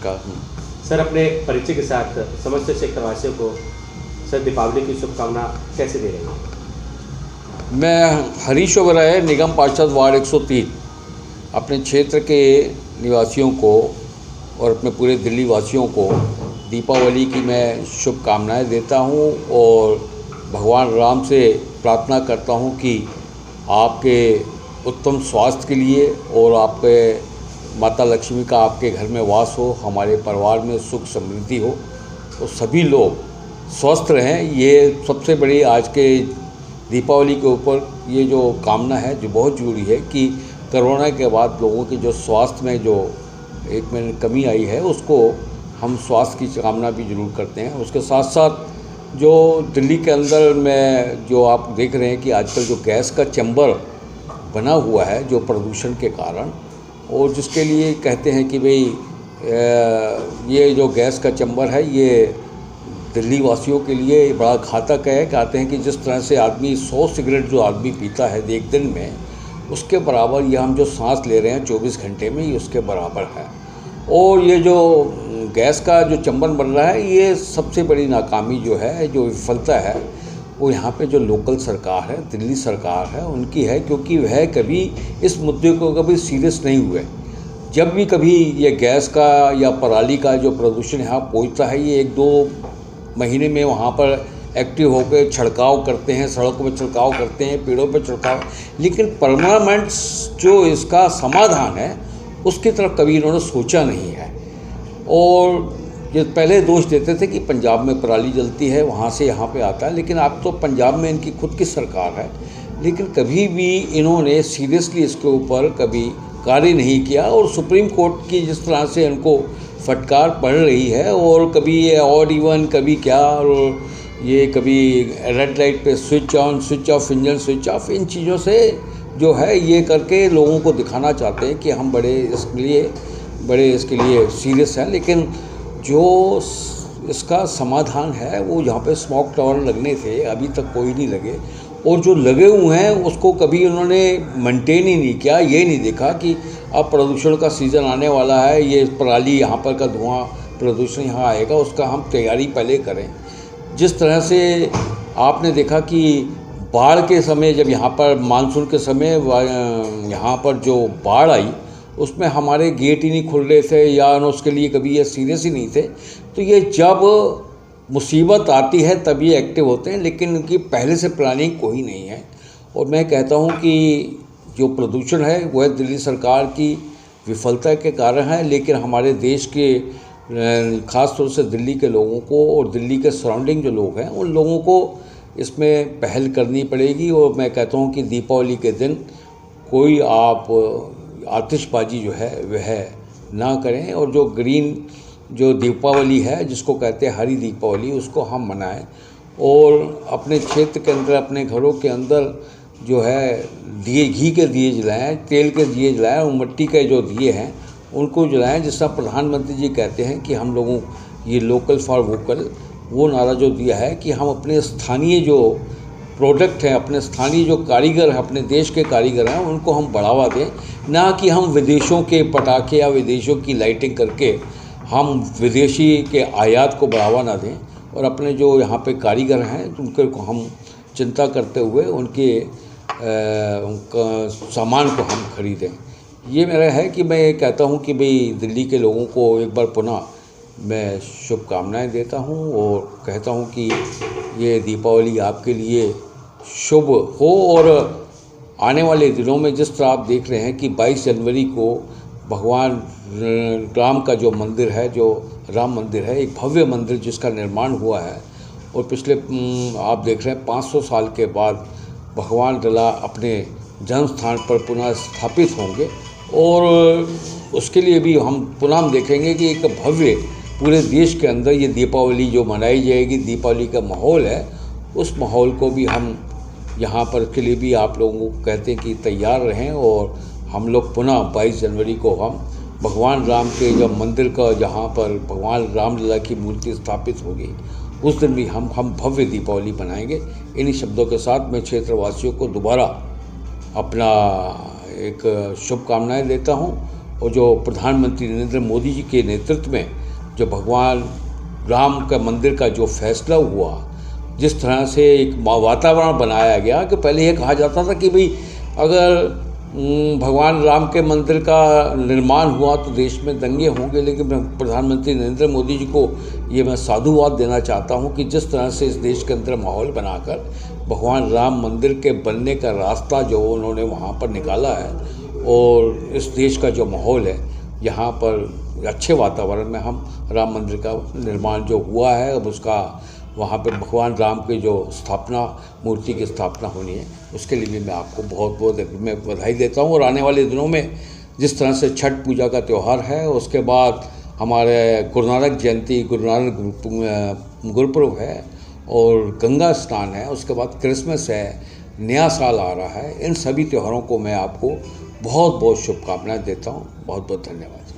नमस्कार। सर, अपने परिचय के साथ समस्त क्षेत्रवासियों को सर दीपावली की शुभकामना कैसे दे रहे हैं? मैं हरीश ओबराय, निगम पार्षद वार्ड 103, अपने क्षेत्र के निवासियों को और अपने पूरे दिल्ली वासियों को दीपावली की मैं शुभकामनाएं देता हूं और भगवान राम से प्रार्थना करता हूं कि आपके उत्तम स्वास्थ्य के लिए और आपके माता लक्ष्मी का आपके घर में वास हो, हमारे परिवार में सुख समृद्धि हो, तो सभी लोग स्वस्थ रहें। ये सबसे बड़ी आज के दीपावली के ऊपर ये जो कामना है जो बहुत ज़रूरी है कि कोरोना के बाद लोगों के जो स्वास्थ्य में जो एक में कमी आई है उसको हम स्वास्थ्य की कामना भी ज़रूर करते हैं। उसके साथ साथ जो दिल्ली के अंदर में जो आप देख रहे हैं कि आजकल जो गैस का चैम्बर बना हुआ है जो प्रदूषण के कारण, और जिसके लिए कहते हैं कि भाई ये जो गैस का चैम्बर है ये दिल्ली वासियों के लिए बड़ा घातक है। कहते हैं कि जिस तरह से आदमी 100 सिगरेट जो आदमी पीता है एक दिन में, उसके बराबर ये हम जो सांस ले रहे हैं 24 घंटे में, ये उसके बराबर है। और ये जो गैस का जो चैम्बर बन रहा है, ये सबसे बड़ी नाकामी जो है, जो विफलता है, वो यहाँ पे जो लोकल सरकार है, दिल्ली सरकार है, उनकी है, क्योंकि वह कभी इस मुद्दे को कभी सीरियस नहीं हुए। जब भी कभी ये गैस का या पराली का जो प्रदूषण यहाँ पहुँचता है, ये 1-2 महीने में वहाँ पर एक्टिव होकर छिड़काव करते हैं, सड़कों पर छिड़काव करते हैं, पेड़ों पर छिड़काव, लेकिन परमानेंट जो इसका समाधान है उसकी तरफ कभी इन्होंने सोचा नहीं है। और ये पहले दोष देते थे कि पंजाब में पराली जलती है, वहाँ से यहाँ पे आता है, लेकिन अब तो पंजाब में इनकी खुद की सरकार है, लेकिन कभी भी इन्होंने सीरियसली इसके ऊपर कभी कार्य नहीं किया। और सुप्रीम कोर्ट की जिस तरह से इनको फटकार पड़ रही है, और कभी ये ऑड इवन कभी क्या, और ये कभी रेड लाइट पे switch on switch off, engine switch off, इन चीज़ों से जो है ये करके लोगों को दिखाना चाहते हैं कि हम बड़े इसके लिए सीरियस हैं। लेकिन जो इसका समाधान है वो यहाँ पे स्मोक टावर लगने थे, अभी तक कोई नहीं लगे, और जो लगे हुए हैं उसको कभी उन्होंने मेंटेन ही नहीं किया। ये नहीं देखा कि अब प्रदूषण का सीज़न आने वाला है, ये पराली यहाँ पर का धुआं प्रदूषण यहाँ आएगा, उसका हम तैयारी पहले करें। जिस तरह से आपने देखा कि बाढ़ के समय, जब यहाँ पर मानसून के समय यहाँ पर जो बाढ़ आई, उसमें हमारे गेट ही नहीं खुल रहे थे, या उसके लिए कभी ये सीरियस ही नहीं थे। तो ये जब मुसीबत आती है तब ये एक्टिव होते हैं, लेकिन इनकी पहले से प्लानिंग कोई नहीं है। और मैं कहता हूँ कि जो प्रदूषण है वह दिल्ली सरकार की विफलता के कारण है, लेकिन हमारे देश के ख़ास तौर से दिल्ली के लोगों को और दिल्ली के सराउंडिंग जो लोग हैं उन लोगों को इसमें पहल करनी पड़ेगी। और मैं कहता हूँ कि दीपावली के दिन कोई आप आतिशबाजी जो है वह ना करें, और जो ग्रीन जो दीपावली है जिसको कहते हैं हरी दीपावली, उसको हम मनाएं। और अपने क्षेत्र के अंदर, अपने घरों के अंदर जो है दिए, घी के दिए जलाएं, तेल के दिए जलाएं, और मिट्टी के जो दिए हैं उनको जलाएं। जिस तरह प्रधानमंत्री जी कहते हैं कि हम लोगों ये लोकल फॉर वोकल, वो नारा जो दिया है कि हम अपने स्थानीय जो प्रोडक्ट हैं, अपने स्थानीय जो कारीगर हैं, अपने देश के कारीगर हैं, उनको हम बढ़ावा दें, ना कि हम विदेशों के पटाखे या विदेशों की लाइटिंग करके हम विदेशी के आयात को बढ़ावा ना दें, और अपने जो यहाँ पे कारीगर हैं उनके को हम चिंता करते हुए उनके सामान को हम खरीदें। ये मेरा है कि मैं ये कहता हूँ कि भाई दिल्ली के लोगों को एक बार पुनः मैं शुभकामनाएं देता हूँ और कहता हूँ कि ये दीपावली आपके लिए शुभ हो। और आने वाले दिनों में जिस तरह आप देख रहे हैं कि 22 जनवरी को भगवान राम का जो मंदिर है, जो राम मंदिर है, एक भव्य मंदिर जिसका निर्माण हुआ है, और पिछले आप देख रहे हैं 500 साल के बाद भगवान लला अपने जन्म स्थान पर पुनः स्थापित होंगे। और उसके लिए भी हम पुनः देखेंगे कि एक भव्य पूरे देश के अंदर ये दीपावली जो मनाई जाएगी, दीपावली का माहौल है, उस माहौल को भी हम यहाँ पर के लिए भी आप लोगों को कहते हैं कि तैयार रहें। और हम लोग पुनः 22 जनवरी को हम भगवान राम के जब मंदिर का, जहाँ पर भगवान रामलला की मूर्ति स्थापित होगी, उस दिन भी हम भव्य दीपावली मनाएंगे। इन्हीं शब्दों के साथ मैं क्षेत्रवासियों को दोबारा अपना एक शुभकामनाएं देता हूं, और जो प्रधानमंत्री नरेंद्र मोदी जी के नेतृत्व में जो भगवान राम का मंदिर का जो फैसला हुआ, जिस तरह से एक वातावरण बनाया गया कि पहले ये कहा जाता था कि भाई अगर भगवान राम के मंदिर का निर्माण हुआ तो देश में दंगे होंगे, लेकिन प्रधानमंत्री नरेंद्र मोदी जी को ये मैं साधुवाद देना चाहता हूँ कि जिस तरह से इस देश के अंदर माहौल बनाकर भगवान राम मंदिर के बनने का रास्ता जो उन्होंने वहाँ पर निकाला है, और इस देश का जो माहौल है यहाँ पर अच्छे वातावरण में हम राम मंदिर का निर्माण जो हुआ है, अब उसका वहाँ पर भगवान राम की जो स्थापना, मूर्ति की स्थापना होनी है, उसके लिए भी मैं आपको बहुत बहुत मैं बधाई देता हूँ। और आने वाले दिनों में जिस तरह से छठ पूजा का त्यौहार है, उसके बाद हमारे गुरु नानक जयंती, गुरु नानक गुरुपुरब है और गंगा स्नान है, उसके बाद क्रिसमस है, नया साल आ रहा है, इन सभी त्योहारों को मैं आपको बहुत बहुत शुभकामनाएं देता हूँ। बहुत बहुत धन्यवाद।